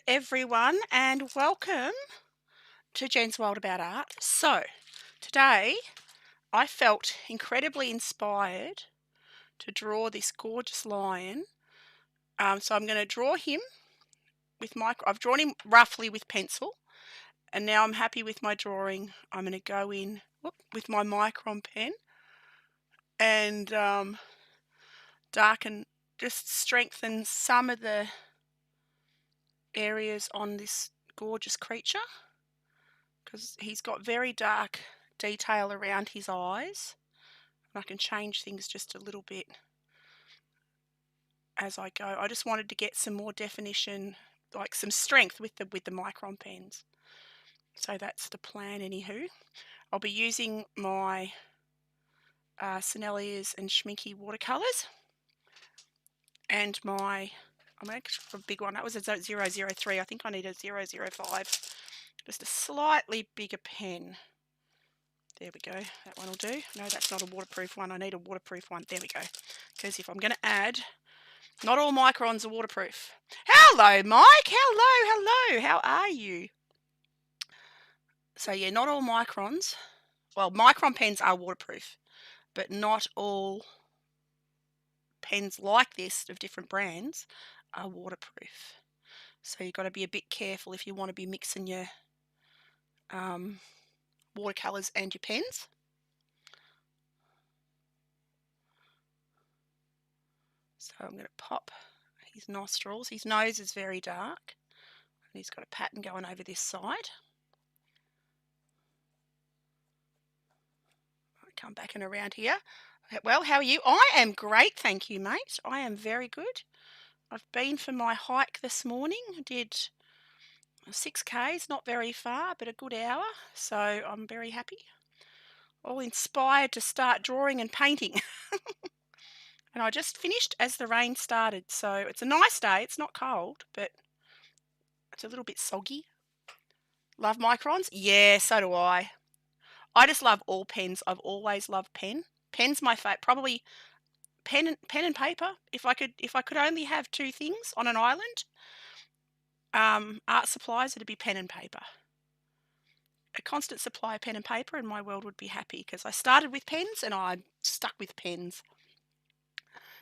everyone, and welcome to Jen's World About Art. So, today I felt incredibly inspired to draw this gorgeous lion. So I'm going to draw him with I've drawn him roughly with pencil, and now I'm happy with my drawing. I'm going to go in with my micron pen and darken, just strengthen some of the areas on this gorgeous creature, because he's got very dark detail around his eyes. I can change things just a little bit as I go. I just wanted to get some more definition, like some strength with the micron pens. So that's the plan. Anywho, I'll be using my Senneliers and Schminky watercolours, and I'm going for a big one. That was a 003. I think I need a 005. Just a slightly bigger pen. There we go. That one will do. No, that's not a waterproof one. I need a waterproof one. There we go. Because if I'm going to add, not all microns are waterproof. Hello, Mike. Hello. How are you? So, yeah, not all microns. Well, micron pens are waterproof, but not all pens like this of different brands are waterproof. So you've got to be a bit careful if you want to be mixing your watercolours and your pens. So I'm going to pop his nostrils. His nose is very dark, and he's got a pattern going over this side. I'll come back and around here. Well, how are you? I am great, thank you, mate. I am very good. I've been for my hike this morning. I did 6Ks, not very far, but a good hour. So I'm very happy. All inspired to start drawing and painting. And I just finished as the rain started. So it's a nice day. It's not cold, but it's a little bit soggy. Love microns? Yeah, so do I. I just love all pens. I've always loved pen. Pen's my favourite. Probably pen and paper. If I could only have two things on an island, art supplies, it'd be pen and paper. A constant supply of pen and paper, and my world would be happy, because I started with pens and I'm stuck with pens.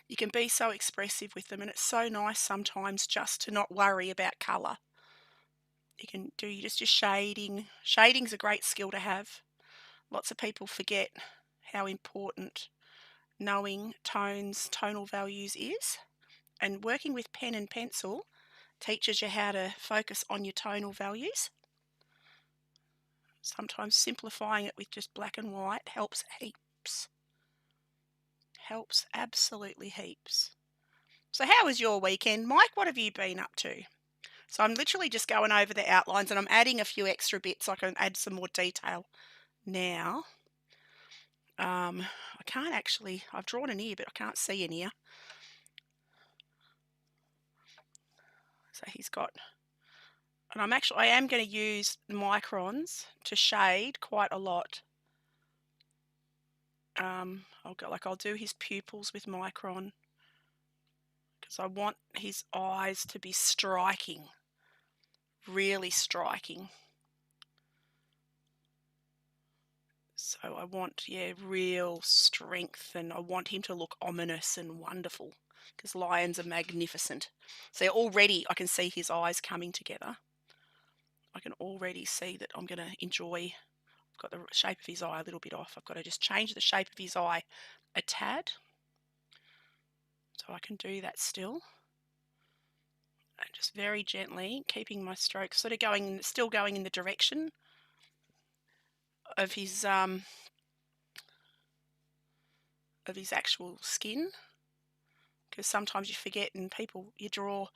You can be so expressive with them, and it's so nice sometimes just to not worry about colour. You can do just your shading. Shading's a great skill to have. Lots of people forget how important knowing tones, tonal values is, and working with pen and pencil teaches you how to focus on your tonal values. Sometimes simplifying it with just black and white helps heaps. Helps absolutely heaps. So how was your weekend, Mike? What have you been up to? So I'm literally just going over the outlines, and I'm adding a few extra bits so I can add some more detail now. I can't actually, I've drawn an ear, but I can't see an ear. So he's got, and I am going to use the microns to shade quite a lot. I'll do his pupils with micron, because I want his eyes to be striking, really striking. So I want, real strength, and I want him to look ominous and wonderful, because lions are magnificent. So already I can see his eyes coming together. I can already see that I'm going to enjoy. I've got the shape of his eye a little bit off. I've got to just change the shape of his eye a tad. So I can do that still. And just very gently keeping my strokes sort of still going in the direction of his actual skin, because sometimes you forget, and you draw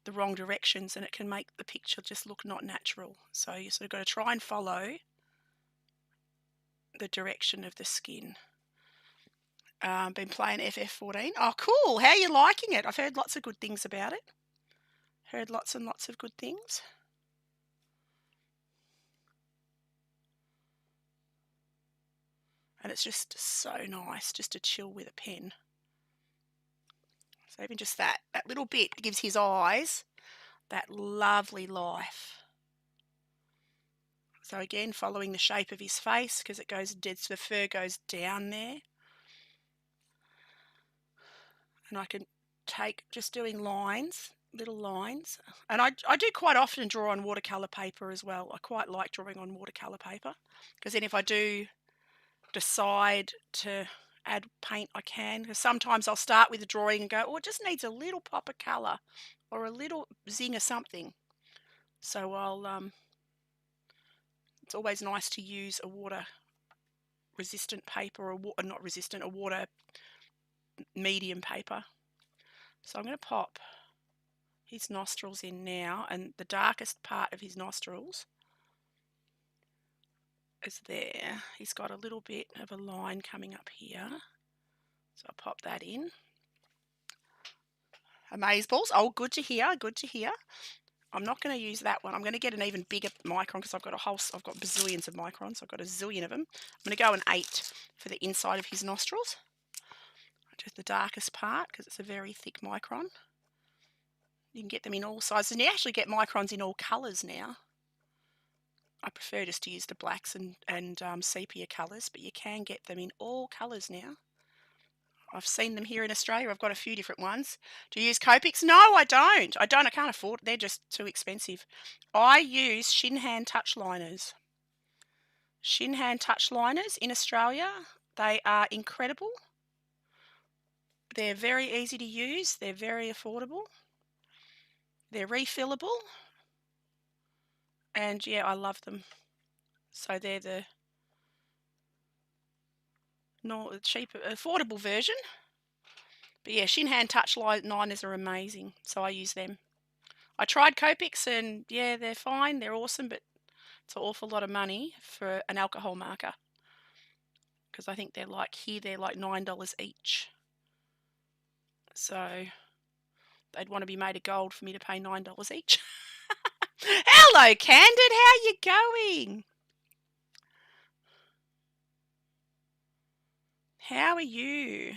the wrong directions, and it can make the picture just look not natural. So you sort of got to try and follow the direction of the skin. Been playing FF14. Oh, cool. How are you liking it? I've heard lots of good things about it. Heard lots and lots of good things. And it's just so nice just to chill with a pen. So even just that little bit gives his eyes that lovely life. So again, following the shape of his face, because it goes dead, so the fur goes down there. And I can take, just doing lines, little lines. And I do quite often draw on watercolour paper as well. I quite like drawing on watercolour paper, because then if I do decide to add paint, I can. Because sometimes I'll start with the drawing and go, oh, it just needs a little pop of colour or a little zing or something. So it's always nice to use a water resistant paper, or not resistant, a water medium paper. So I'm going to pop his nostrils in now, and the darkest part of his nostrils is there. He's got a little bit of a line coming up here, so I'll pop that in. Amazeballs. Oh, good to hear, good to hear. I'm not going to use that one. I'm going to get an even bigger micron, because I've got bazillions of microns. I've got a zillion of them. I'm going to go an 8 for the inside of his nostrils, just the darkest part, because it's a very thick micron. You can get them in all sizes, and you actually get microns in all colours now. I prefer just to use the blacks and sepia colours, but you can get them in all colours now. I've seen them here in Australia. I've got a few different ones. Do you use Copics? No, I don't. I can't afford it. They're just too expensive. I use Shinhan touch liners. Shinhan touch liners in Australia. They are incredible. They're very easy to use. They're very affordable. They're refillable. And yeah, I love them. So they're the cheaper, affordable version. But yeah, Shinhan touch liners are amazing. So I use them. I tried Copics, and yeah, they're fine. They're awesome, but it's an awful lot of money for an alcohol marker. Because I think they're like $9 each. So they'd want to be made of gold for me to pay $9 each. Hello, Candid. How are you going? How are you?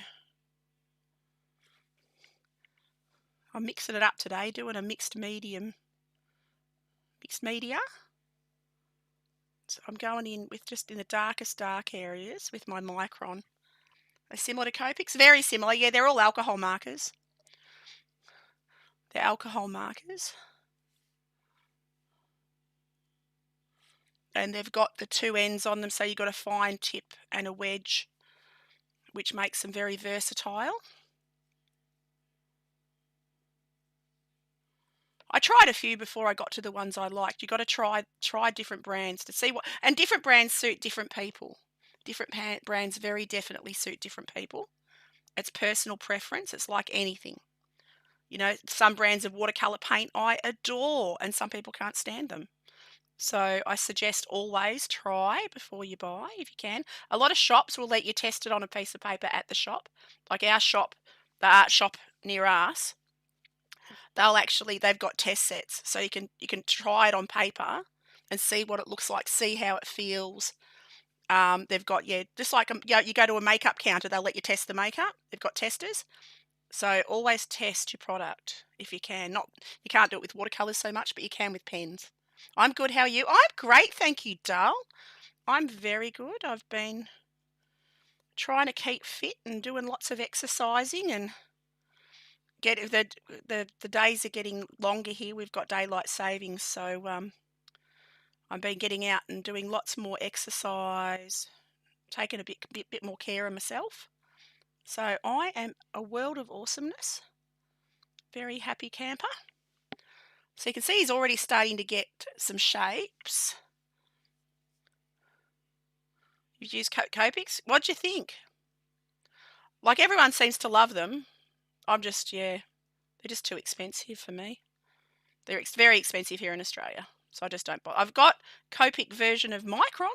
I'm mixing it up today, doing a mixed media. So I'm going in with just in the darkest dark areas with my micron. They're similar to Copics, very similar. Yeah, they're all alcohol markers. They're alcohol markers. And they've got the two ends on them, so you've got a fine tip and a wedge, which makes them very versatile. I tried a few before I got to the ones I liked. You've got to try different brands to see and different brands suit different people. Different brands very definitely suit different people. It's personal preference. It's like anything. You know, some brands of watercolor paint I adore, and some people can't stand them. So I suggest always try before you buy if you can. A lot of shops will let you test it on a piece of paper at the shop. Like our shop, the art shop near us, they've got test sets, so you can try it on paper and see what it looks like, see how it feels. They've got, just like you go to a makeup counter, they'll let you test the makeup. They've got testers. So always test your product if you can. You can't do it with watercolors so much, but you can with pens. I'm good. How are you? I'm great, thank you, Dull. I'm very good. I've been trying to keep fit and doing lots of exercising, and the days are getting longer here. We've got daylight savings, so I've been getting out and doing lots more exercise, taking a bit more care of myself. So I am a world of awesomeness. Very happy camper. So you can see he's already starting to get some shapes. You've used Copics. What do you think? Like, everyone seems to love them. I'm just, they're just too expensive for me. They're very expensive here in Australia, so I just don't buy. I've got Copic version of micron,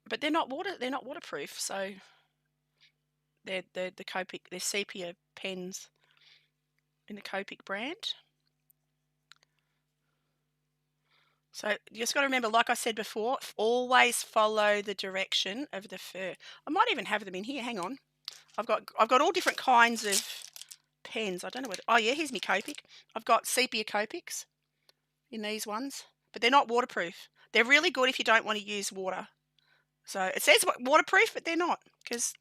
but they're not waterproof. So they're the Copic, they're sepia pens in the Copic brand. So you just got to remember, like I said before, always follow the direction of the fur. I might even have them in here. Hang on. I've got all different kinds of pens. I don't know what. Oh, yeah, here's my Copic. I've got sepia Copics in these ones, but they're not waterproof. They're really good if you don't want to use water. So it says waterproof, but they're not, because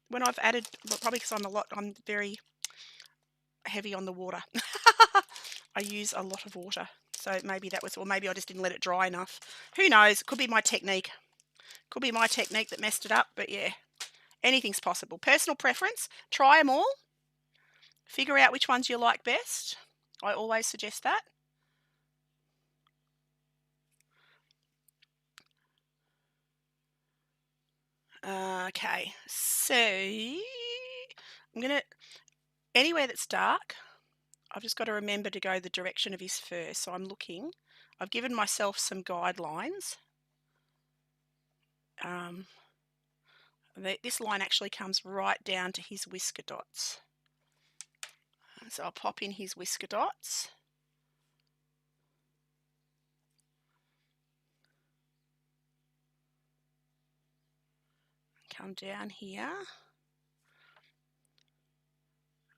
when I've added, well, probably because I'm very heavy on the water. I use a lot of water. So maybe that was, or maybe I just didn't let it dry enough. Who knows? It could be my technique. Could be my technique that messed it up, but yeah, anything's possible. Personal preference. Try them all. Figure out which ones you like best. I always suggest that. Okay, so I'm going to, anywhere that's dark, I've just got to remember to go the direction of his fur. So I'm looking. I've given myself some guidelines. This line actually comes right down to his whisker dots. So I'll pop in his whisker dots. Come down here.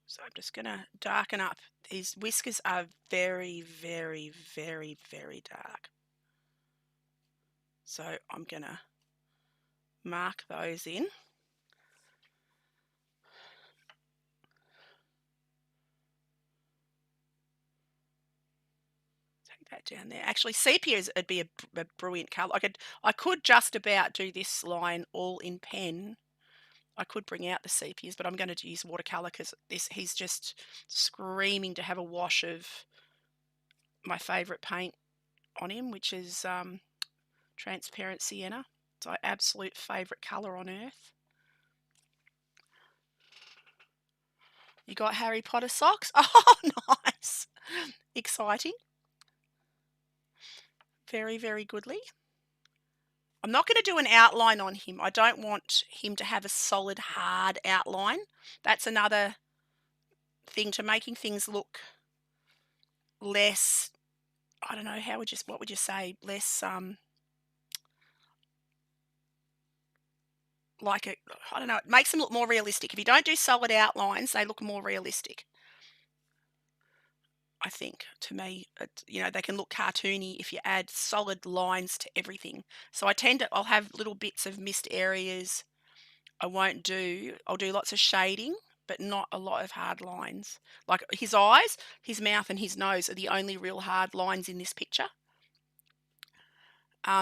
So I'm just going to darken up. His whiskers are very, very, very, very dark. So I'm going to mark those in. Take that down there. Actually, sepia would be a brilliant colour. I could just about do this line all in pen. I could bring out the sepias, but I'm going to use watercolour because he's just screaming to have a wash of my favourite paint on him, which is transparent sienna. It's my absolute favourite colour on earth. You got Harry Potter socks? Oh, nice. Exciting. Very, very goodly. I'm not going to do an outline on him. I don't want him to have a solid, hard outline. That's another thing to making things look less, I don't know, what would you say, less I don't know, it makes them look more realistic. If you don't do solid outlines, they look more realistic. I think, to me, they can look cartoony if you add solid lines to everything. So I'll have little bits of missed areas. I'll do lots of shading, but not a lot of hard lines. Like his eyes, his mouth and his nose are the only real hard lines in this picture.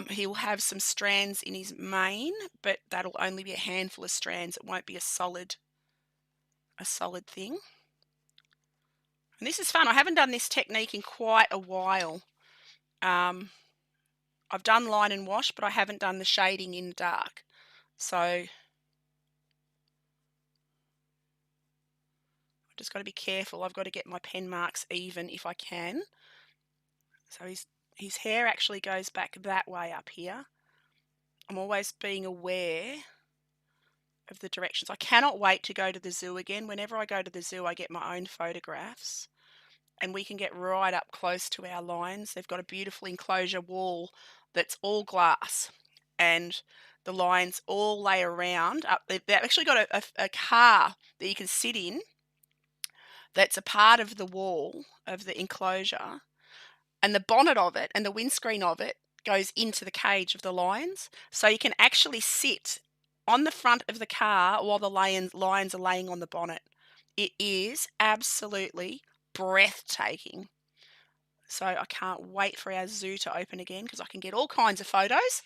He'll have some strands in his mane, but that'll only be a handful of strands. It won't be a solid thing. And this is fun. I haven't done this technique in quite a while. I've done line and wash, but I haven't done the shading in dark. So I've just got to be careful. I've got to get my pen marks even if I can. So his hair actually goes back that way up here. I'm always being aware of the directions. I cannot wait to go to the zoo again. Whenever I go to the zoo, I get my own photographs and we can get right up close to our lines. They've got a beautiful enclosure wall that's all glass and the lines all lay around. They've actually got a car that you can sit in that's a part of the wall of the enclosure, and the bonnet of it and the windscreen of it goes into the cage of the lions. So you can actually sit on the front of the car while the lions are laying on the bonnet. It is absolutely breathtaking. So I can't wait for our zoo to open again because I can get all kinds of photos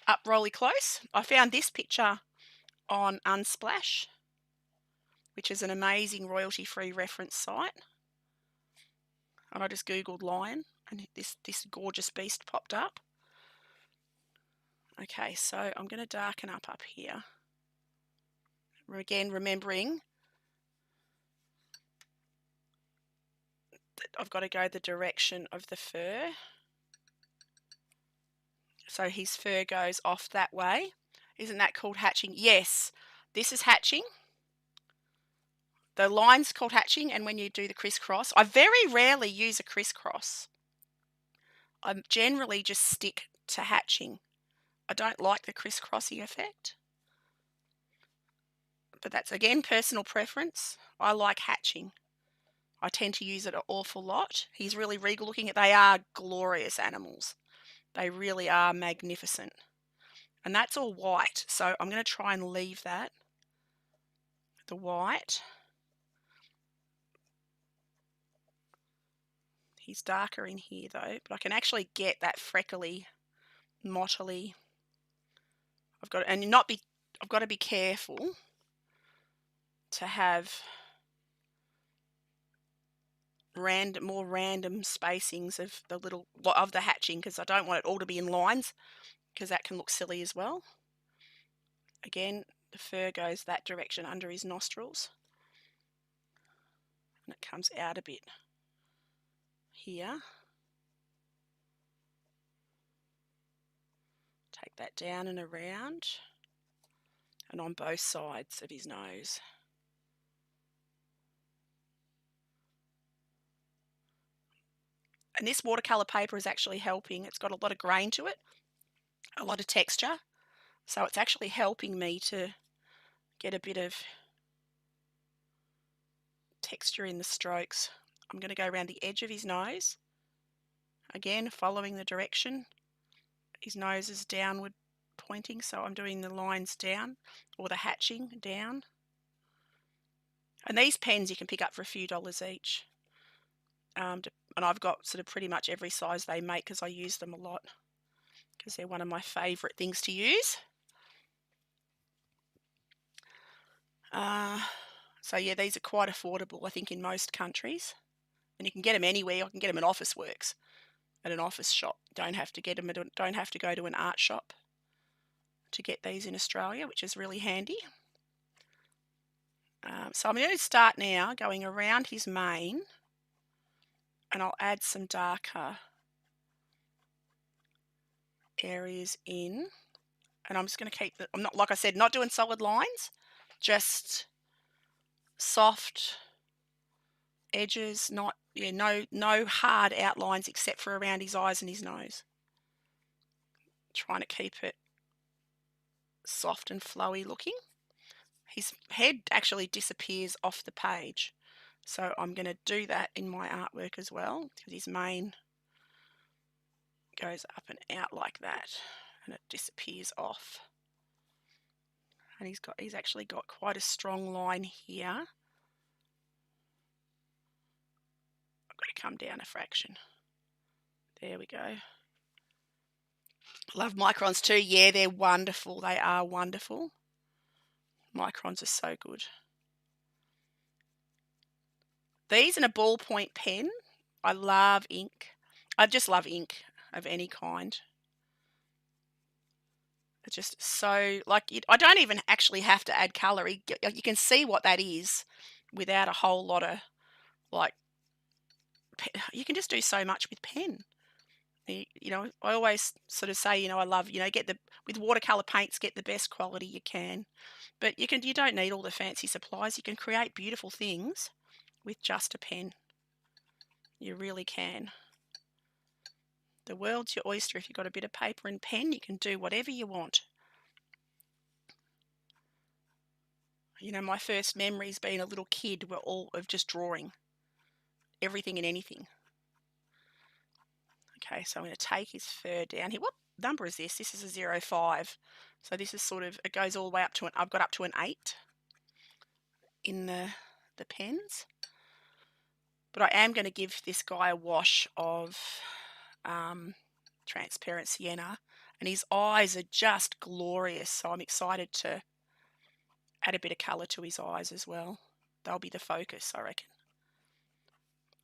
up really close. I found this picture on Unsplash, which is an amazing royalty-free reference site. And I just Googled lion and this gorgeous beast popped up. Okay, so I'm going to darken up here. Again, remembering that I've got to go the direction of the fur. So his fur goes off that way. Isn't that called hatching? Yes, this is hatching. The line's called hatching, and when you do the crisscross, I very rarely use a crisscross. I generally just stick to hatching. I don't like the crisscrossing effect. But that's, again, personal preference. I like hatching. I tend to use it an awful lot. He's really regal looking. They are glorious animals. They really are magnificent. And that's all white. So I'm going to try and leave that, the white. He's darker in here though, but I can actually get that freckly, mottly. I've got to be careful to have more random spacings of the hatching, because I don't want it all to be in lines, because that can look silly as well. Again, the fur goes that direction under his nostrils, and it comes out a bit here. Take that down and around, and on both sides of his nose. And this watercolour paper is actually helping. It's got a lot of grain to it, a lot of texture, so it's actually helping me to get a bit of texture in the strokes. I'm going to go around the edge of his nose, again following the direction. His nose is downward pointing, so I'm doing the lines down, or the hatching down. And these pens you can pick up for a few dollars each. And I've got sort of pretty much every size they make, because I use them a lot, because they're one of my favourite things to use. So yeah, these are quite affordable, I think, in most countries, and you can get them anywhere. I can get them at Officeworks, at an office shop. Don't have to go to an art shop to get these in Australia, which is really handy. So I'm going to start now going around his mane, and I'll add some darker areas in, and I'm just going to keep I'm not, like I said, not doing solid lines, just soft edges, no hard outlines except for around his eyes and his nose. Trying to keep it soft and flowy looking. His head actually disappears off the page, so I'm going to do that in my artwork as well, because his mane goes up and out like that, and it disappears off. And he's actually got quite a strong line here. I've got to come down a fraction. There we go. Love microns too. Yeah, they're wonderful. They are wonderful. Microns are so good. These and a ballpoint pen. I love ink. I just love ink of any kind. It's just so, I don't even actually have to add colour. You can see what that is without a whole lot of, you can just do so much with pen. I always sort of say, I love, with watercolour paints, get the best quality you can. But you don't need all the fancy supplies. You can create beautiful things with just a pen. You really can. The world's your oyster. If you've got a bit of paper and pen, you can do whatever you want. My first memories being a little kid were all of just drawing everything and anything. Okay, so I'm going to take his fur down here. What number is this? This is a 0.5. So this is it goes all the way up to I've got up to an 8 in the pens. But I am going to give this guy a wash of transparent sienna, and his eyes are just glorious, so I'm excited to add a bit of colour to his eyes as well. They'll be the focus, I reckon.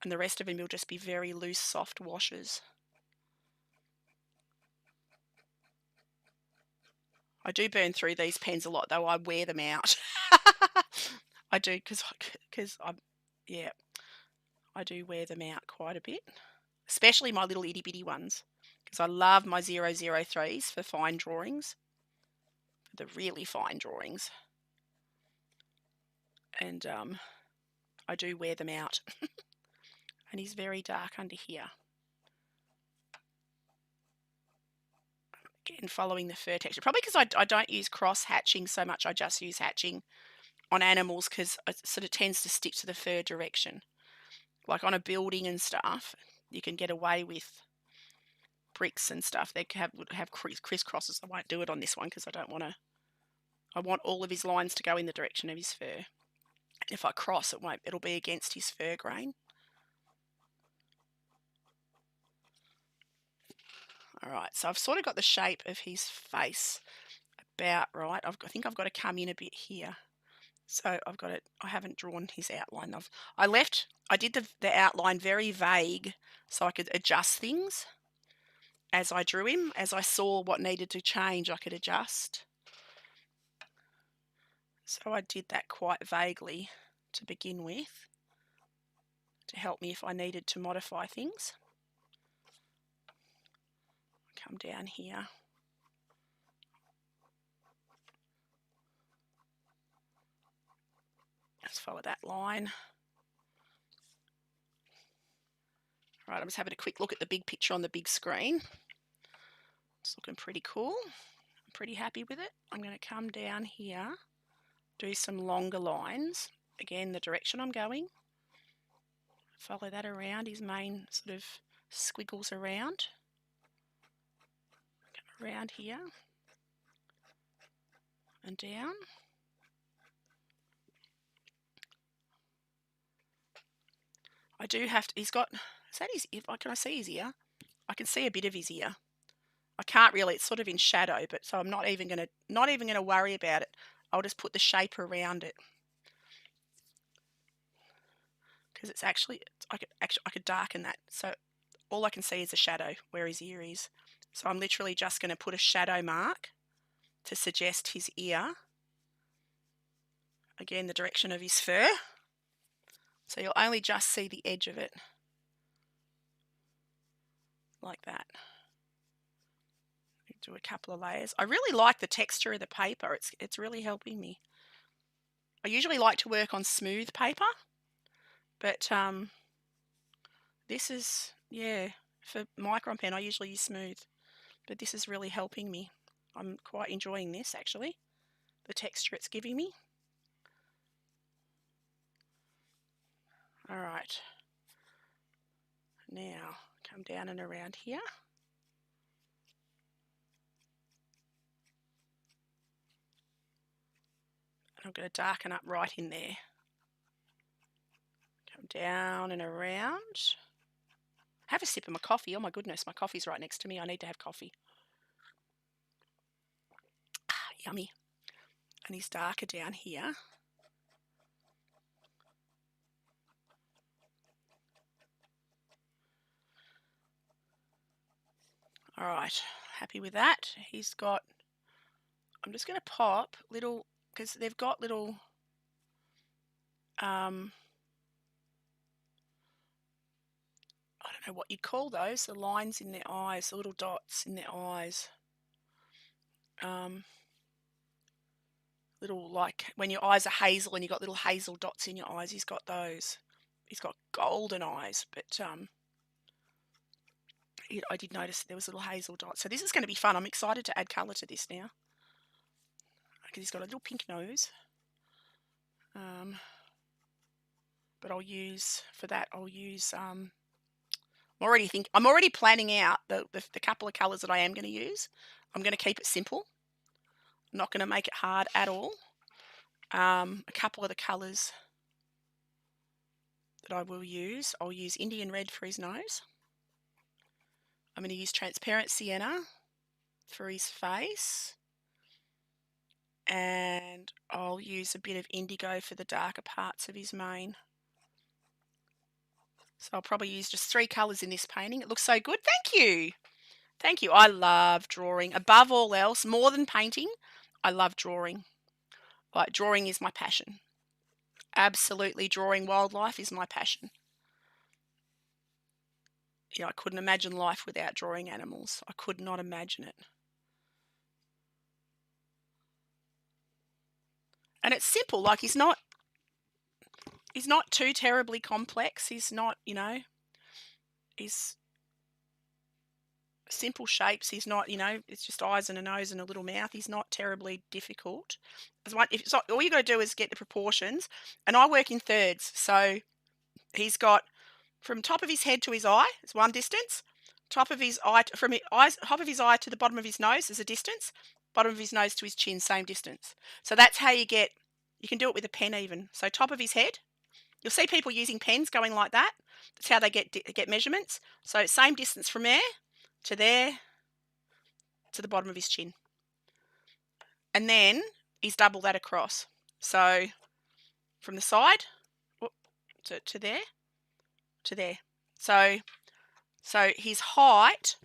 And the rest of him will just be very loose, soft washes. I do burn through these pens a lot, though. I wear them out. I do, because I do wear them out quite a bit, especially my little itty bitty ones, because I love my 003s for fine drawings, the really fine drawings, and I do wear them out. And he's very dark under here. Again, following the fur texture, probably because I don't use cross hatching so much. I just use hatching on animals because it sort of tends to stick to the fur direction. like on a building and stuff, you can get away with bricks and stuff. They would have crisscrosses. I won't do it on this one because I don't want to. I want all of his lines to go in the direction of his fur. If I cross, it won't. It'll be against his fur grain. All right, so I've sort of got the shape of his face about right. I think I've got to come in a bit here. So I've got it. I haven't drawn his outline. I did the outline very vague so I could adjust things as I drew him. As I saw what needed to change, I could adjust. So I did that quite vaguely to begin with to help me if I needed to modify things. Come down here. Let's follow that line. All right, I'm just having a quick look at the big picture on the big screen. It's looking pretty cool. I'm pretty happy with it. I'm going to come down here, do some longer lines. Again, the direction I'm going. Follow that around, his main sort of squiggles around. Come around here and down. I do have to, he's got, is that his ear? Can I see his ear? I can see a bit of his ear. I can't really, it's sort of in shadow, but so I'm not even gonna worry about it. I'll just put the shape around it. Because it's actually, I could darken that. So all I can see is a shadow where his ear is. So I'm literally just going to put a shadow mark to suggest his ear. Again, the direction of his fur. So you'll only just see the edge of it. Like that. Do a couple of layers. I really like the texture of the paper. It's really helping me. I usually like to work on smooth paper. But this is, yeah, for micron pen I usually use smooth. But this is really helping me. I'm quite enjoying this actually. The texture it's giving me. All right. Now, come down and around here. I'm going to darken up right in there. Come down and around. Have a sip of my coffee. Oh my goodness, my coffee's right next to me. I need to have coffee. Ah, yummy. And he's darker down here. All right, happy with that. He's got, I'm just going to pop little, because they've got little, I don't know what you'd call those, the lines in their eyes, the little dots in their eyes. Little, like when your eyes are hazel and you've got little hazel dots in your eyes, he's got those. He's got golden eyes, but I did notice there was little hazel dots. So this is going to be fun. I'm excited to add colour to this now. Because he's got a little pink nose. But I'll use, for that, I'm already planning out the couple of colours that I am going to use. I'm going to keep it simple. I'm not going to make it hard at all. A couple of the colours that I will use, I'll use Indian red for his nose. I'm going to use transparent sienna for his face. And I'll use a bit of indigo for the darker parts of his mane. So I'll probably use just 3 colours in this painting. It looks so good. Thank you. Thank you. I love drawing. Above all else, more than painting, I love drawing. Like, drawing is my passion. Absolutely, drawing wildlife is my passion. You know, I couldn't imagine life without drawing animals. I could not imagine it. And it's simple. Like, he's not too terribly complex. He's not, you know, he's simple shapes. He's not, you know, it's just eyes and a nose and a little mouth. He's not terribly difficult. If it's not, all you got to do is get the proportions. And I work in thirds. So he's got from top of his head to his eye is one distance. Top of his eye top of his eye to the bottom of his nose is a distance. Bottom of his nose to his chin, same distance. So that's how you get. You can do it with a pen even. So top of his head. You'll see people using pens going like that. That's how they get measurements. So same distance from there to the bottom of his chin. And then he's double that across. So from the side to there to there. So his height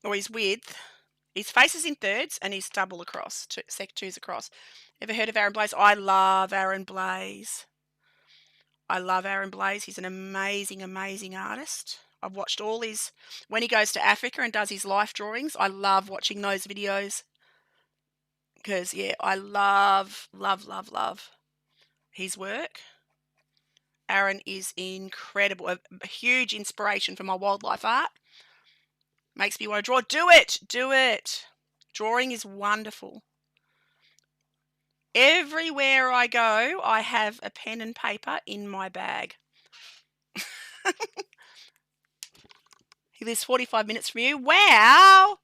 or his width, his face is in thirds and he's double across, two's across. Ever heard of Aaron Blaise? I love Aaron Blaise. He's an amazing, amazing artist. I've watched all his, when he goes to Africa and does his life drawings, I love watching those videos. Because, yeah, I love his work. Aaron is incredible. A huge inspiration for my wildlife art. Makes me want to draw. Do it. Drawing is wonderful. Everywhere I go, I have a pen and paper in my bag. He lives 45 minutes from you. Wow.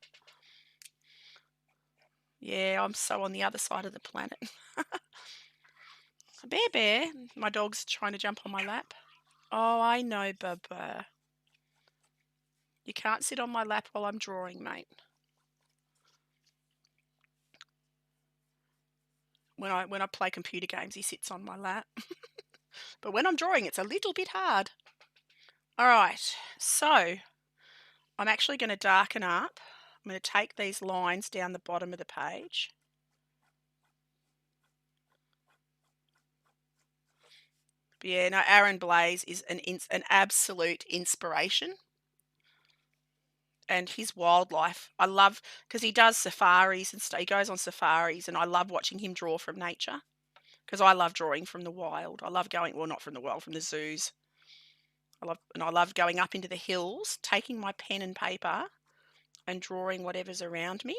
Yeah, I'm so on the other side of the planet. Bear. My dog's trying to jump on my lap. Oh, I know, Bubba. You can't sit on my lap while I'm drawing, mate. When I play computer games, he sits on my lap. But when I'm drawing, it's a little bit hard. All right, so I'm actually going to darken up. I'm going to take these lines down the bottom of the page. But yeah, no, Aaron Blaise is an absolute inspiration. And his wildlife, I love, because he does safaris and stuff. He goes on safaris, and I love watching him draw from nature. Because I love drawing from the wild. I love going, well, not from the wild, from the zoos. I love going up into the hills, taking my pen and paper and drawing whatever's around me.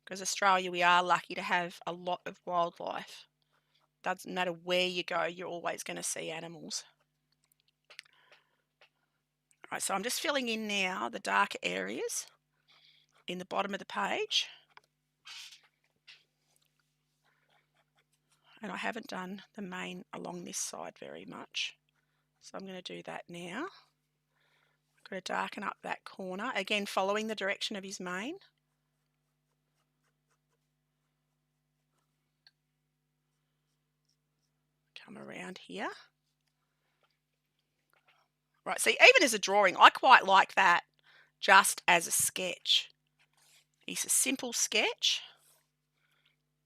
Because Australia, we are lucky to have a lot of wildlife. Doesn't matter where you go, you're always going to see animals. All right, so I'm just filling in now the darker areas in the bottom of the page. And I haven't done the mane along this side very much. So I'm going to do that now. I'm going to darken up that corner, again following the direction of his mane. Come around here. Right, see, even as a drawing, I quite like that just as a sketch. It's a simple sketch.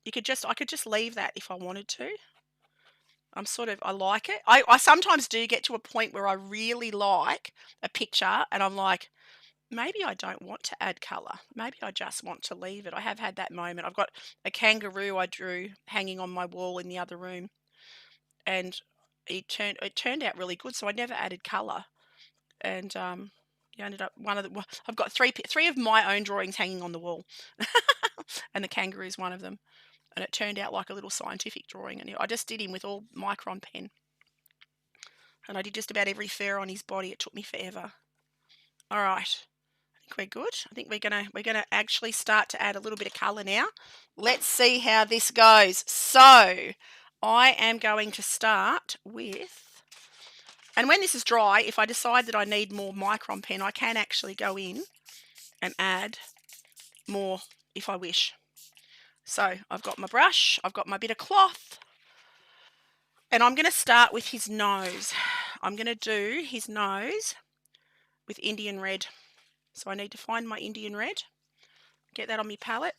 I could just leave that if I wanted to. I like it. I sometimes do get to a point where I really like a picture and I'm like, maybe I don't want to add colour. Maybe I just want to leave it. I have had that moment. I've got a kangaroo I drew hanging on my wall in the other room, and it turned out really good. So I never added colour, and you ended up I've got three of my own drawings hanging on the wall, and the kangaroo is one of them. And it turned out like a little scientific drawing. And I just did him with all micron pen, and I did just about every fur on his body. It took me forever. All right. I think we're good. I think we're gonna actually start to add a little bit of colour now. Let's see how this goes. So I am going to start with, and when this is dry, if I decide that I need more micron pen, I can actually go in and add more if I wish. So I've got my brush, I've got my bit of cloth, and I'm going to start with his nose. I'm going to do his nose with Indian red. So I need to find my Indian red, get that on my palette,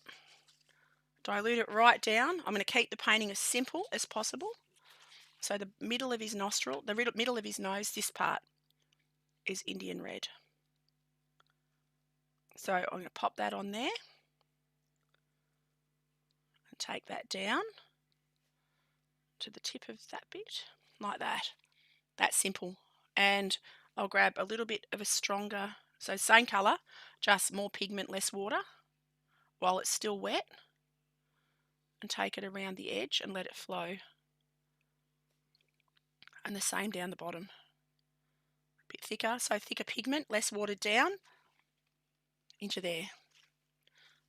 dilute it right down. I'm going to keep the painting as simple as possible. So the middle of his nostril, the middle of his nose, this part is Indian red. So I'm going to pop that on there and take that down to the tip of that bit, like that. That's simple. And I'll grab a little bit of a stronger, so same colour, just more pigment, less water, while it's still wet. and take it around the edge and let it flow. And the same down the bottom. A bit thicker, so thicker pigment, less watered down, into there.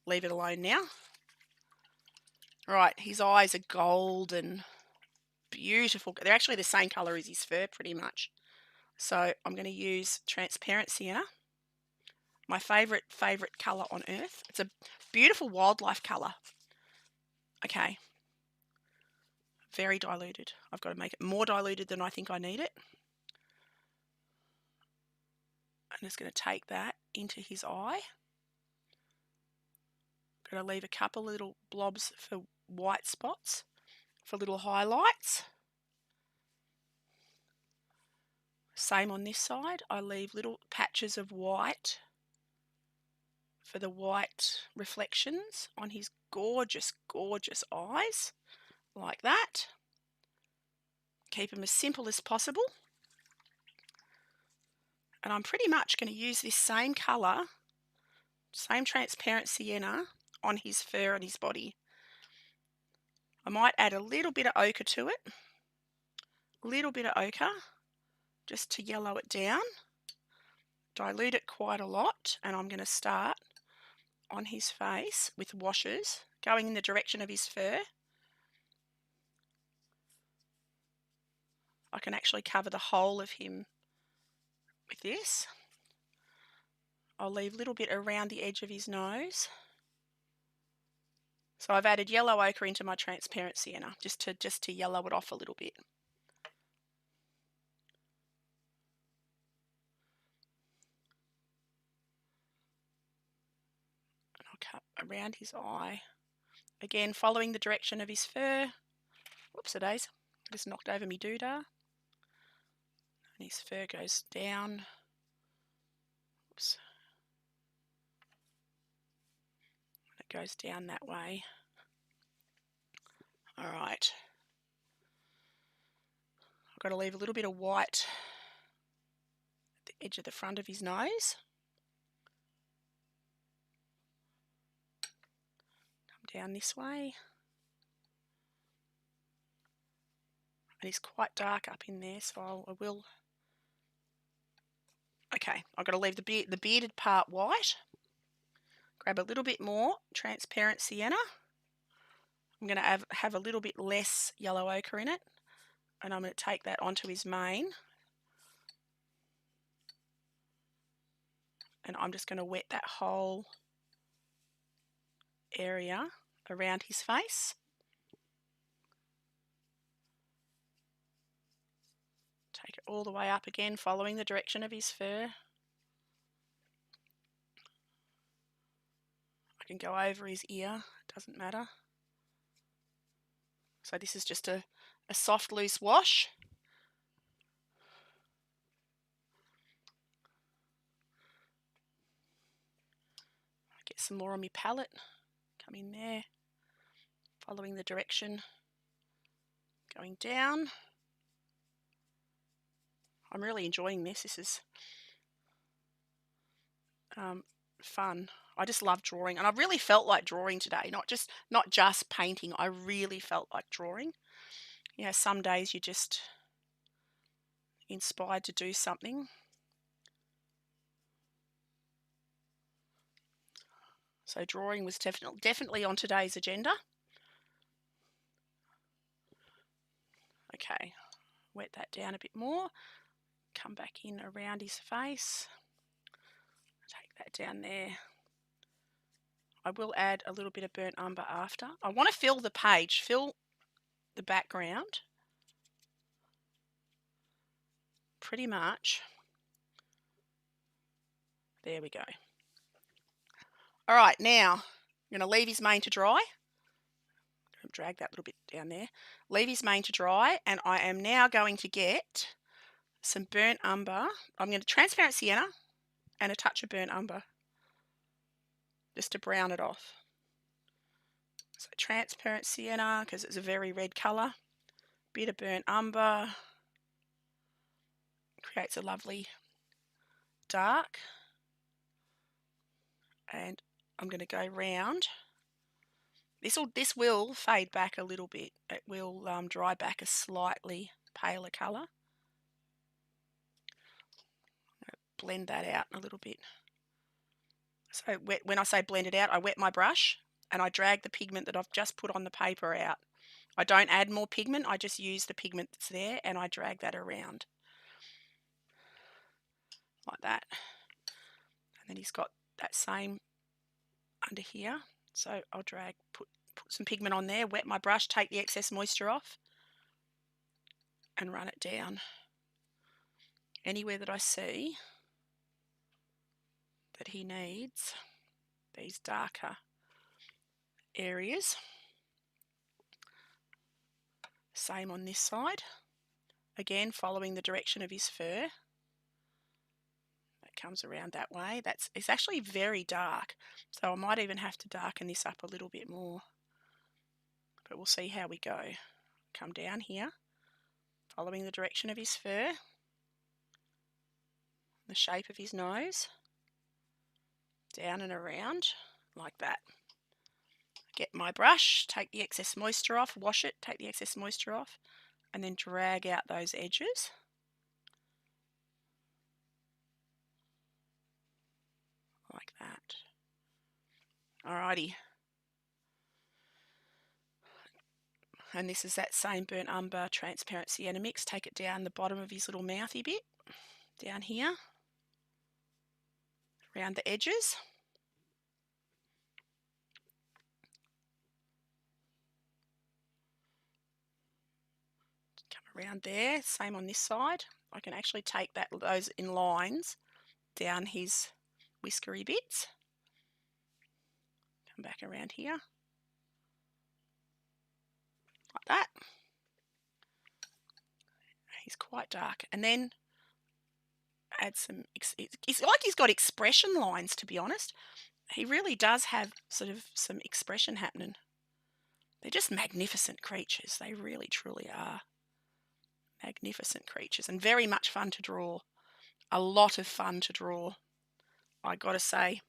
Leave it alone now. Right, his eyes are golden, beautiful. They're actually the same colour as his fur, pretty much. So I'm going to use transparent sienna, my favourite colour on earth. It's a beautiful wildlife colour. Okay, very diluted. I've got to make it more diluted than I think I need it. I'm just going to take that into his eye. Got to leave a couple little blobs for white spots, for little highlights. Same on this side. I leave little patches of white for the white reflections on his gorgeous, gorgeous eyes, like that. Keep them as simple as possible. And I'm pretty much going to use this same colour, same transparent sienna on his fur and his body. I might add a little bit of ochre to it, a little bit of ochre, just to yellow it down. Dilute it quite a lot, and I'm going to start on his face with washes going in the direction of his fur. I can actually cover the whole of him with this. I'll leave a little bit around the edge of his nose. So I've added yellow ochre into my transparent sienna just to yellow it off a little bit. And I'll cut around his eye. Again, following the direction of his fur. Whoops-a-days. Just knocked over me doodah. And his fur goes down. Oops. And it goes down that way. All right. I've got to leave a little bit of white at the edge of the front of his nose. Come down this way. And he's quite dark up in there, so I will. Okay, I've got to leave the bearded part white. Grab a little bit more transparent sienna. I'm going to have a little bit less yellow ochre in it, and I'm going to take that onto his mane. And I'm just going to wet that whole area around his face. Take it all the way up again, following the direction of his fur. I can go over his ear, doesn't matter. So this is just a soft, loose wash. Get some more on my palette. Come in there, following the direction, going down. I'm really enjoying this. This is fun. I just love drawing, and I really felt like drawing today. Not just painting. I really felt like drawing. You know, some days you're just inspired to do something. So drawing was definitely on today's agenda. Okay, wet that down a bit more. Come back in around his face. Take that down there. I will add a little bit of burnt umber after. I want to fill the page, fill the background. Pretty much. There we go. All right, now I'm going to leave his mane to dry. Drag that little bit down there. Leave his mane to dry, and I am now going to get some burnt umber. I'm going to transparent sienna and a touch of burnt umber just to brown it off. So transparent sienna, because it's a very red colour. Bit of burnt umber. Creates a lovely dark. And I'm going to go round This will fade back a little bit. It will dry back a slightly paler colour. Blend that out a little bit. So when I say blend it out, I wet my brush and I drag the pigment that I've just put on the paper out. I don't add more pigment, I just use the pigment that's there and I drag that around. Like that. And then he's got that same under here. So I'll put some pigment on there, wet my brush, take the excess moisture off and run it down. Anywhere that I see that he needs these darker areas. Same on this side. Again, following the direction of his fur. That comes around that way. It's actually very dark, so I might even have to darken this up a little bit more. But we'll see how we go. Come down here, following the direction of his fur, the shape of his nose, down and around like that. Get my brush, take the excess moisture off, wash it, take the excess moisture off, and then drag out those edges. Like that. Alrighty. And this is that same burnt umber transparent sienna mix. Take it down the bottom of his little mouthy bit, down here, around the edges. Come around there, same on this side. I can actually take those in lines down his whiskery bits. Come back around here. Like that. He's quite dark. And then add some, it's like he's got expression lines, to be honest. He really does have sort of some expression happening. They're just magnificent creatures. They really, truly are magnificent creatures and very much fun to draw. A lot of fun to draw, I got to say.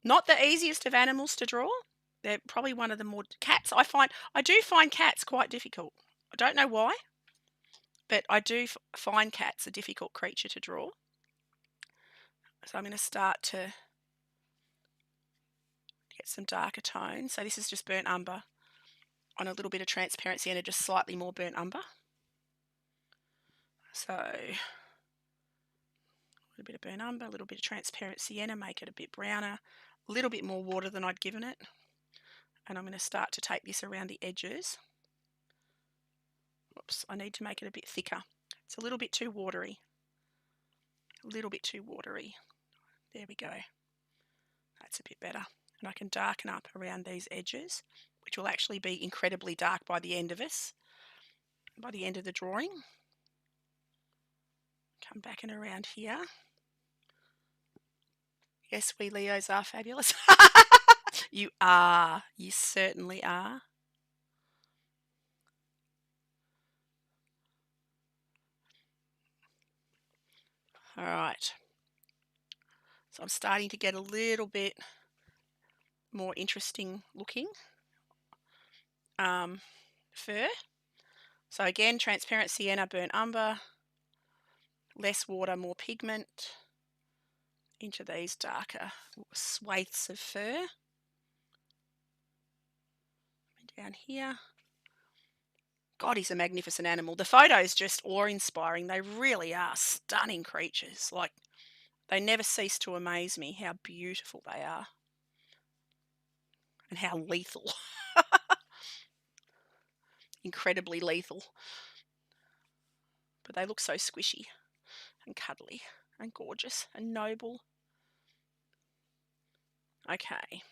Not the easiest of animals to draw. They're probably one of the more... Cats, I do find cats quite difficult. I don't know why, but I do find cats a difficult creature to draw. So I'm going to start to get some darker tones. So this is just burnt umber on a little bit of transparent sienna, just slightly more burnt umber. So a little bit of burnt umber, a little bit of transparent sienna, make it a bit browner, a little bit more water than I'd given it. And I'm going to start to take this around the edges. Whoops, I need to make it a bit thicker. It's a little bit too watery. A little bit too watery. There we go. That's a bit better. And I can darken up around these edges, which will actually be incredibly dark by the end of the drawing. Come back and around here. Yes, we Leos are fabulous. You are. You certainly are. All right. So I'm starting to get a little bit more interesting looking fur. So again, transparent sienna, burnt umber, less water, more pigment into these darker swathes of fur. Down here. God, he's a magnificent animal. The photos just awe-inspiring. They really are stunning creatures. Like, they never cease to amaze me how beautiful they are and how lethal. Incredibly lethal. But they look so squishy and cuddly and gorgeous and noble. Okay.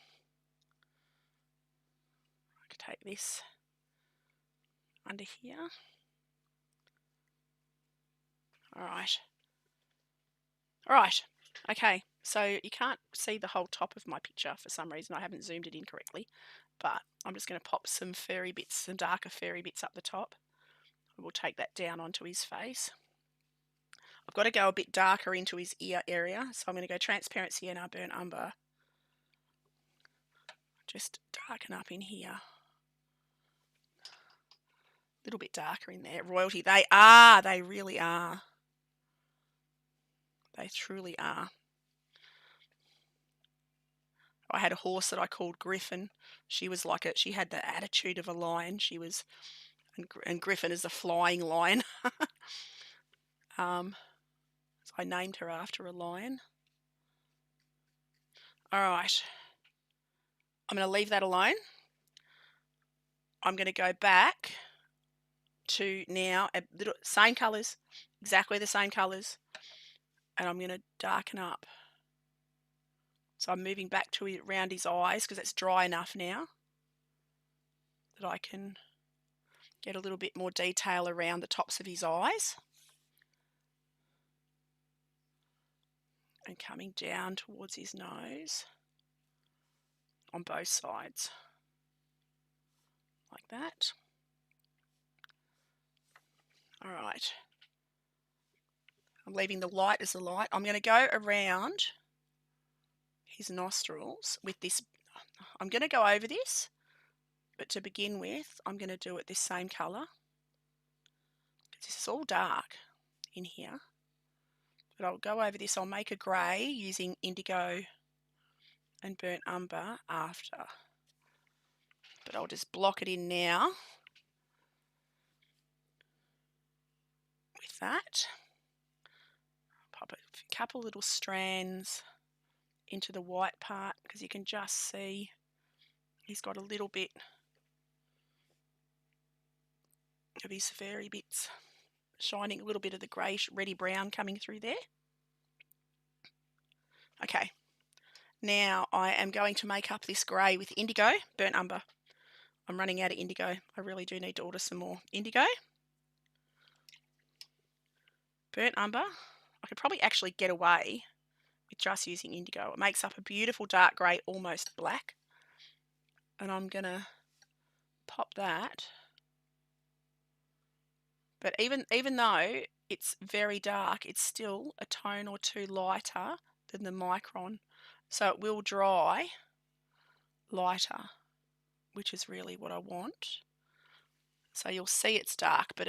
I could take this under here. All right. Okay, so you can't see the whole top of my picture for some reason. I haven't zoomed it in correctly, but I'm just going to pop some furry bits, some darker furry bits up the top. We'll take that down onto his face. I've got to go a bit darker into his ear area, so I'm going to go transparent sienna, burnt umber. Just darken up in here. A little bit darker in there. Royalty. They are. They really are. They truly are. I had a horse that I called Griffin. She was like she had the attitude of a lion. She was, and Griffin is a flying lion. So I named her after a lion. All right. I'm going to leave that alone. I'm going to go back to now same colours, exactly the same colours, and I'm going to darken up. So I'm moving back to around his eyes because it's dry enough now that I can get a little bit more detail around the tops of his eyes. And coming down towards his nose on both sides, like that. All right. I'm leaving the light as the light. I'm going to go around his nostrils with this. I'm going to go over this, but to begin with, I'm going to do it this same colour. This is all dark in here. But I'll go over this. I'll make a grey using indigo and burnt umber after. But I'll just block it in now with that. Pop a couple little strands into the white part because you can just see he's got a little bit of his furry bits shining, a little bit of the greyish reddy brown coming through there. Okay, now I am going to make up this grey with indigo, burnt umber. I'm running out of indigo. I really do need to order some more indigo. Burnt umber. I could probably actually get away with just using indigo. It makes up a beautiful dark grey, almost black. And I'm going to pop that. But even though it's very dark, it's still a tone or two lighter than the micron. So it will dry lighter, which is really what I want. So you'll see it's dark, but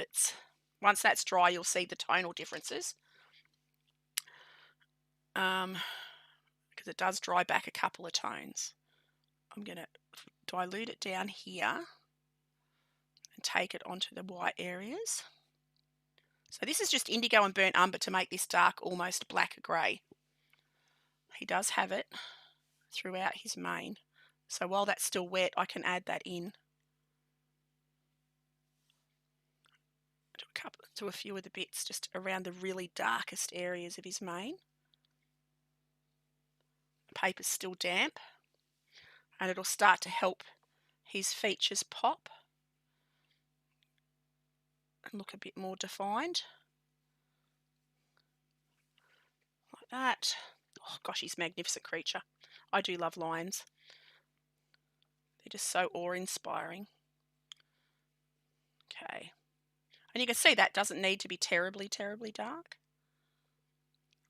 once that's dry, you'll see the tonal differences. Because it does dry back a couple of tones. I'm going to dilute it down here and take it onto the white areas. So this is just indigo and burnt umber to make this dark, almost black grey. He does have it throughout his mane. So while that's still wet, I can add that in to a few of the bits just around the really darkest areas of his mane. The paper's still damp, and it'll start to help his features pop and look a bit more defined. Like that. Oh gosh, he's a magnificent creature. I do love lions. They're just so awe-inspiring. Okay. And you can see that doesn't need to be terribly, terribly dark.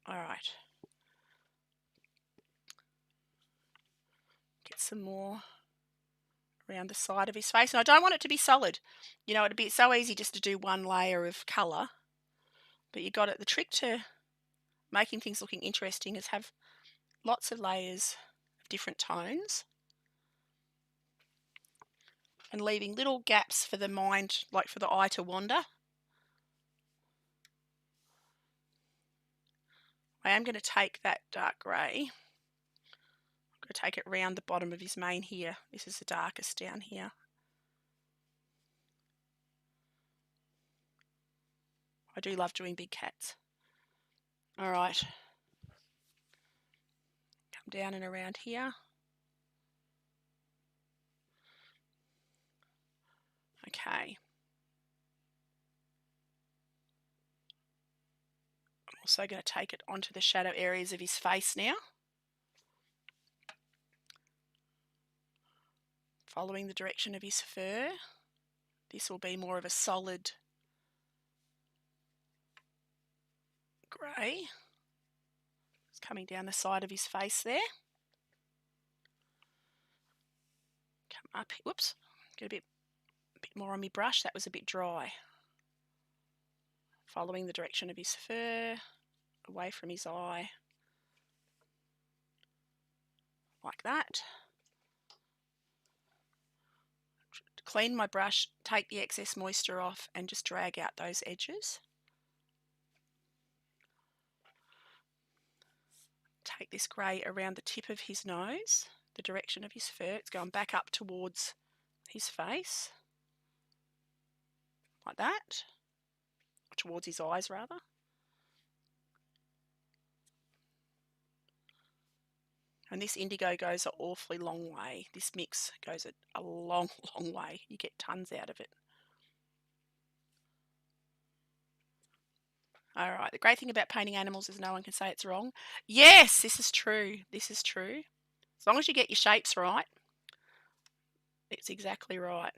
All right. Get some more around the side of his face. And I don't want it to be solid. You know, it'd be so easy just to do one layer of colour. But you got it. The trick to making things looking interesting is have lots of layers of different tones and leaving little gaps for the mind, like for the eye to wander. I am going to take that dark grey. I'm going to take it round the bottom of his mane here. This is the darkest down here. I do love doing big cats. All right. Come down and around here. Okay. I'm also going to take it onto the shadow areas of his face now. Following the direction of his fur. This will be more of a solid grey. It's coming down the side of his face there. up. Whoops, get a bit more on my brush. That was a bit dry. Following the direction of his fur, away from his eye, like that. Clean my brush, take the excess moisture off, and just drag out those edges. Take this grey around the tip of his nose, the direction of his fur. It's going back up towards his face, like that, towards his eyes rather. And this indigo goes an awfully long way. This mix goes a long, long way. You get tons out of it. All right, the great thing about painting animals is no one can say it's wrong. Yes, this is true. This is true. As long as you get your shapes right, it's exactly right.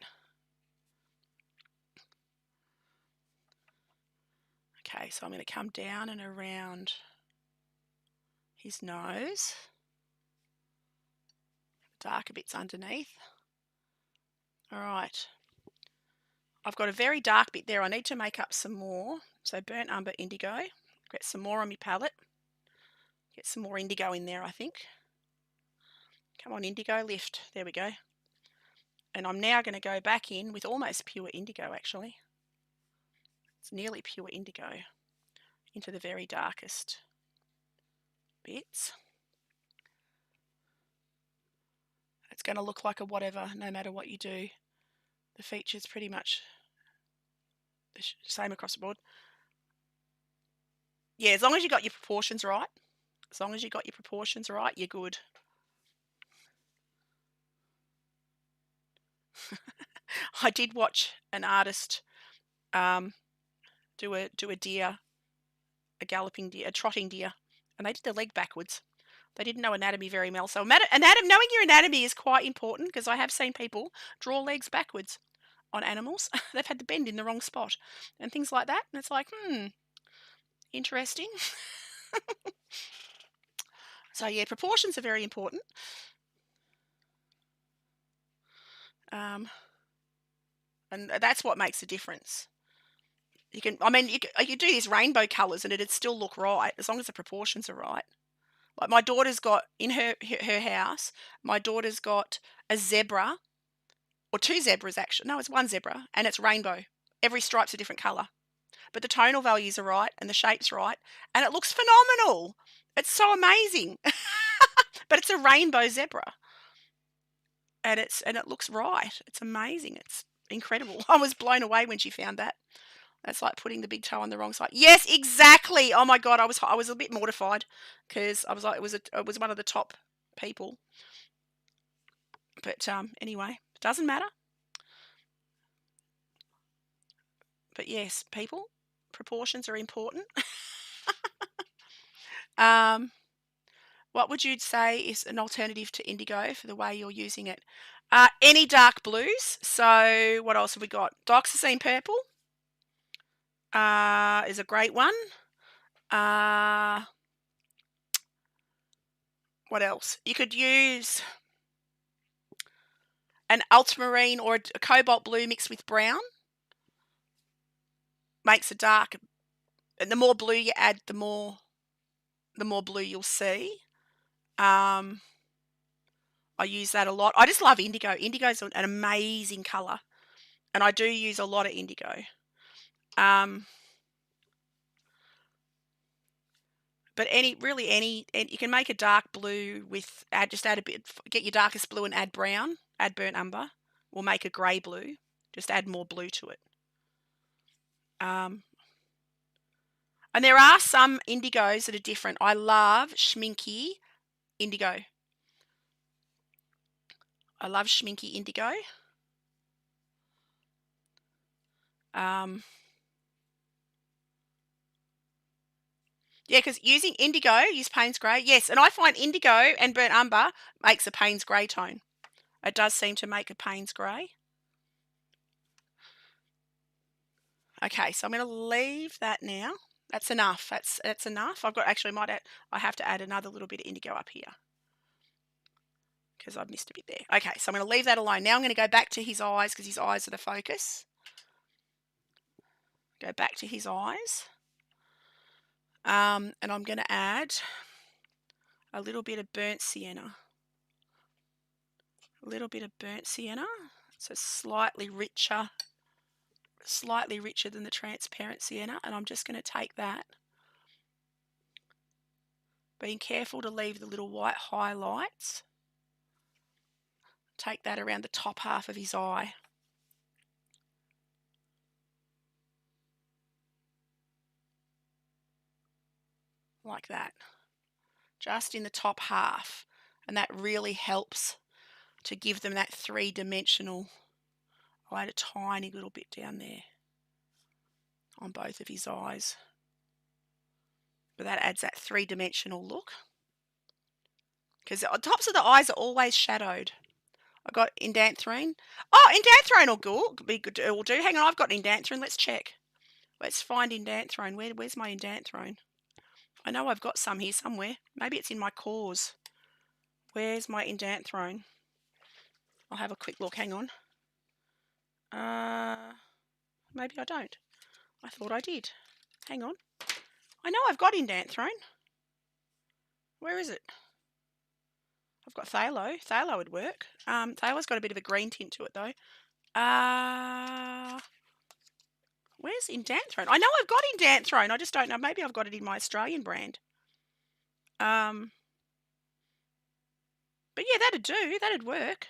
Okay, so I'm going to come down and around his nose. Darker bits underneath. All right. I've got a very dark bit there. I need to make up some more. So burnt umber, indigo. Get some more on my palette. Get some more indigo in there, I think. Come on, indigo, lift. There we go. And I'm now going to go back in with almost pure indigo, actually. It's nearly pure indigo into the very darkest bits. It's going to look like a whatever, no matter what you do. The feature's pretty much the same across the board. Yeah, as long as you got your proportions right. As long as you got your proportions right, you're good. I did watch an artist do a deer, a galloping deer, a trotting deer, and they did the leg backwards. They didn't know anatomy very well. So knowing your anatomy is quite important, because I have seen people draw legs backwards on animals. They've had the bend in the wrong spot and things like that. And it's like, interesting. So yeah, proportions are very important. And that's what makes a difference. You can do these rainbow colours and it'd still look right as long as the proportions are right. Like my daughter's got in her house, my daughter's got a zebra, or two zebras actually. No, it's one zebra, and it's rainbow. Every stripe's a different colour. But the tonal values are right and the shape's right, and it looks phenomenal. It's so amazing. But it's a rainbow zebra. And it looks right. It's amazing. It's incredible. I was blown away when she found that. That's like putting the big toe on the wrong side. Yes, exactly. Oh my God, I was a bit mortified, because I was like, it was one of the top people. But anyway, it doesn't matter. But yes, people, proportions are important. What would you say is an alternative to indigo for the way you're using it? Any dark blues. So what else have we got? Dioxazine purple is a great one. What else? You could use an ultramarine or a cobalt blue mixed with brown. Makes a dark. And the more blue you add, the more blue you'll see. I use that a lot. I just love indigo. Indigo's an amazing colour, and I do use a lot of indigo. But you can make a dark blue with just add a bit. Get your darkest blue and add brown. Add burnt umber. We'll make a grey blue. Just add more blue to it. And there are some indigos that are different. I love schminky indigo. I love schminky indigo. Yeah, because using indigo, use Payne's Grey. Yes, and I find indigo and burnt umber makes a Payne's Grey tone. It does seem to make a Payne's Grey. Okay, so I'm going to leave that now. That's enough. That's enough. I have to add another little bit of indigo up here. because I've missed a bit there. Okay, so I'm going to leave that alone. Now I'm going to go back to his eyes because his eyes are the focus. Go back to his eyes. And I'm going to add a little bit of burnt sienna. A little bit of burnt sienna. So slightly richer than the transparent sienna. And I'm just going to take that, being careful to leave the little white highlights. Take that around the top half of his eye. Like that. Just in the top half. And that really helps to give them that three-dimensional. I'll add a tiny little bit down there on both of his eyes. But that adds that three-dimensional look. Because the tops of the eyes are always shadowed. I've got indanthrene. Oh, indanthrene will do. Hang on, I've got indanthrene. Let's check. Let's find indanthrene. Where's my indanthrene? I know I've got some here somewhere. Maybe it's in my cores. Where's my indanthrene? I'll have a quick look. Hang on. Maybe I don't. I thought I did. Hang on. I know I've got indanthrene. Where is it? I've got phthalo. Phthalo would work. Phthalo's got a bit of a green tint to it though. Where's indanthrone? I know I've got indanthrone. I just don't know. Maybe I've got it in my Australian brand. But yeah, that'd do. That'd work.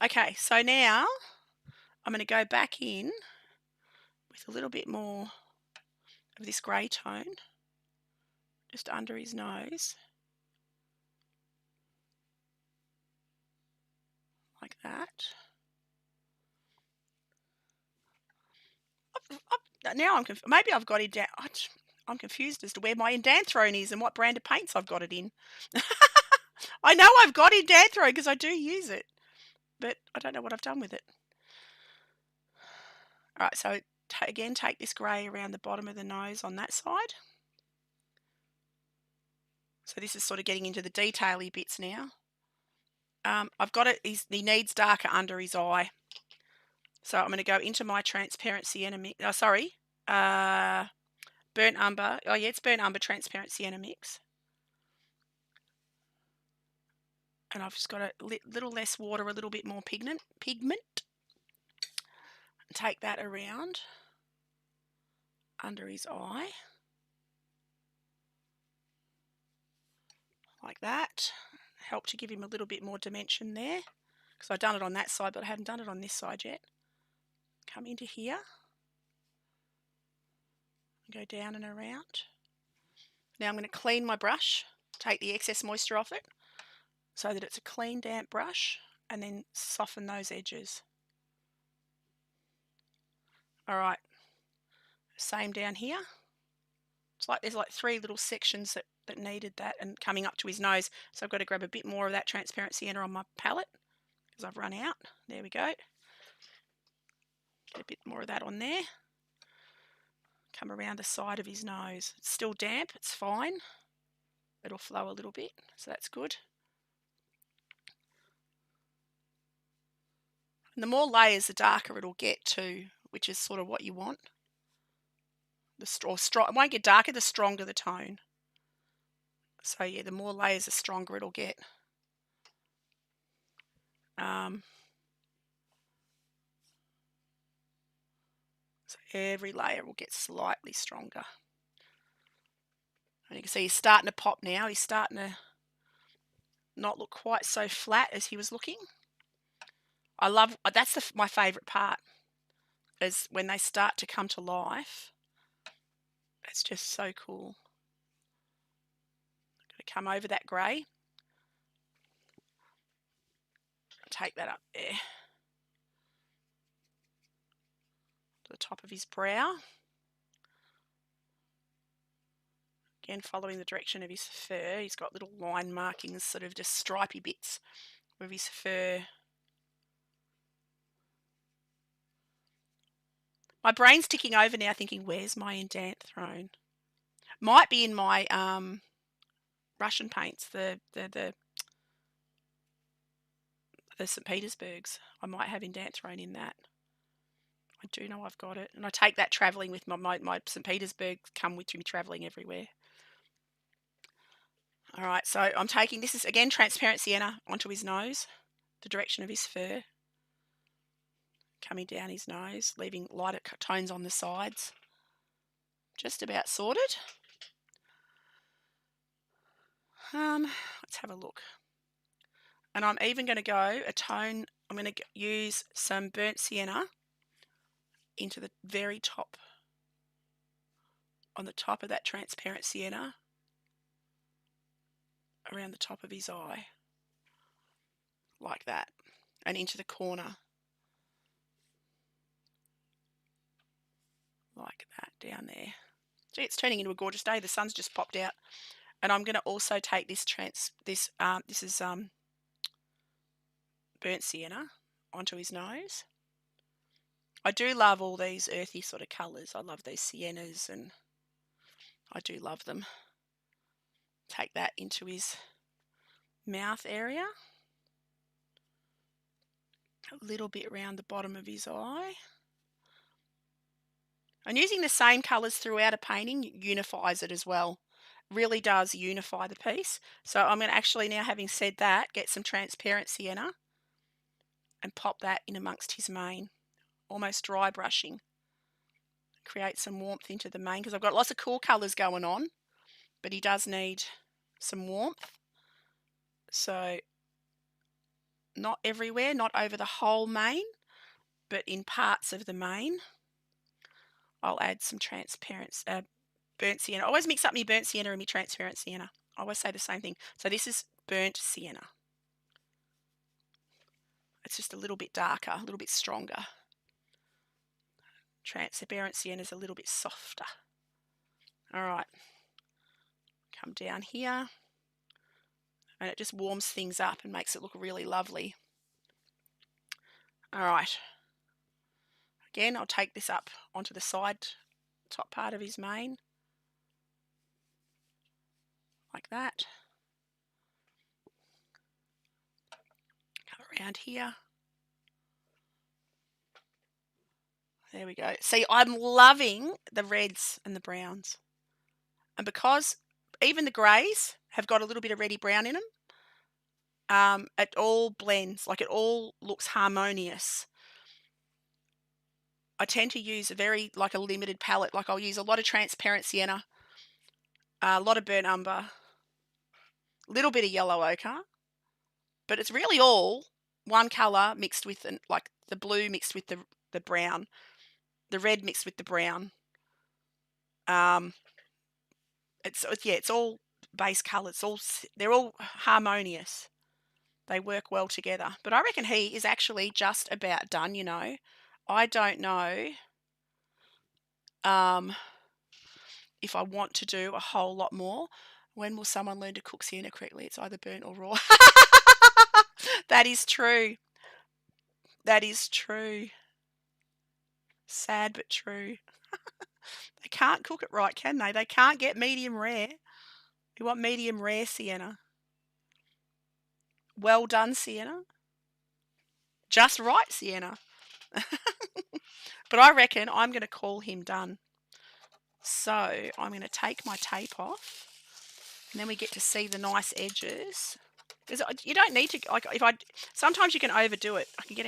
Okay, so now I'm going to go back in with a little bit more of this grey tone just under his nose. Like that. Now maybe I've got I'm confused as to where my indanthrone is and what brand of paints I've got it in. I know I've got indanthrone because I do use it, but I don't know what I've done with it. All right, so again, take this grey around the bottom of the nose on that side. So this is sort of getting into the detail-y bits now. I've got it. He needs darker under his eye. So I'm going to go into my transparent sienna mix. Burnt umber. Oh yeah, it's burnt umber transparent sienna mix. And I've just got a little less water, a little bit more pigment. Take that around under his eye. Like that. Help to give him a little bit more dimension there. Because I've done it on that side, but I haven't done it on this side yet. Come into here. Go down and around. Now I'm going to clean my brush. Take the excess moisture off it so that it's a clean, damp brush, and then soften those edges. All right, same down here. It's like there's like three little sections that needed that, and coming up to his nose. So I've got to grab a bit more of that transparent sienna on my palette because I've run out. There we go. Get a bit more of that on there. Come around the side of his nose. It's still damp, it's fine. It'll flow a little bit, so that's good. And the more layers, the darker it'll get too, which is sort of what you want. It won't get darker, the stronger the tone. So yeah, the more layers, the stronger it'll get. So every layer will get slightly stronger. And you can see he's starting to pop now. He's starting to not look quite so flat as he was looking. That's my favourite part, is when they start to come to life. It's just so cool. Got to come over that grey. Take that up there to the top of his brow. Again, following the direction of his fur. He's got little line markings, sort of just stripy bits of his fur. My brain's ticking over now thinking, where's my indanthrone? Might be in my Russian paints, the St. Petersburgs. I might have indanthrone in that. I do know I've got it. And I take that travelling with my St. Petersburg come with me travelling everywhere. All right, so I'm taking, this is again transparent sienna onto his nose, the direction of his fur. Coming down his nose, leaving lighter tones on the sides. Just about sorted. Let's have a look. And I'm even going to go a tone, I'm going to use some burnt sienna into the very top, on the top of that transparent sienna, around the top of his eye, like that, and into the corner, like that, down there. Gee, it's turning into a gorgeous day. The sun's just popped out. And I'm going to also take this this is burnt sienna onto his nose. I do love all these earthy sort of colours. I love these siennas, and I do love them. Take that into his mouth area. A little bit around the bottom of his eye. And using the same colours throughout a painting unifies it as well. Really does unify the piece. So I'm going to actually, now having said that, get some transparent sienna and pop that in amongst his mane. Almost dry brushing. Create some warmth into the mane, because I've got lots of cool colours going on, but he does need some warmth. So not everywhere, not over the whole mane, but in parts of the mane. I'll add some transparent burnt sienna. I always mix up my burnt sienna and my transparent sienna. I always say the same thing. So this is burnt sienna. It's just a little bit darker, a little bit stronger. Transparent sienna is a little bit softer. All right. Come down here. And it just warms things up and makes it look really lovely. All right. Again, I'll take this up onto the side, top part of his mane. Like that. Come around here. There we go. See, I'm loving the reds and the browns. And because even the greys have got a little bit of reddy brown in them, it all blends, like it all looks harmonious. I tend to use a limited palette. Like I'll use a lot of transparent sienna, a lot of burnt umber, a little bit of yellow ochre, but it's really all one colour mixed with, like the blue mixed with the brown, the red mixed with the brown. It's all base colours. They're all harmonious. They work well together. But I reckon he is actually just about done, you know. I don't know if I want to do a whole lot more. When will someone learn to cook sienna correctly? It's either burnt or raw. That is true. That is true. Sad but true. They can't cook it right, can they? They can't get medium rare. You want medium rare sienna. Well done sienna. Just right sienna. But I reckon I'm going to call him done. So I'm going to take my tape off, and then we get to see the nice edges. You don't need to, sometimes you can overdo it. I can get a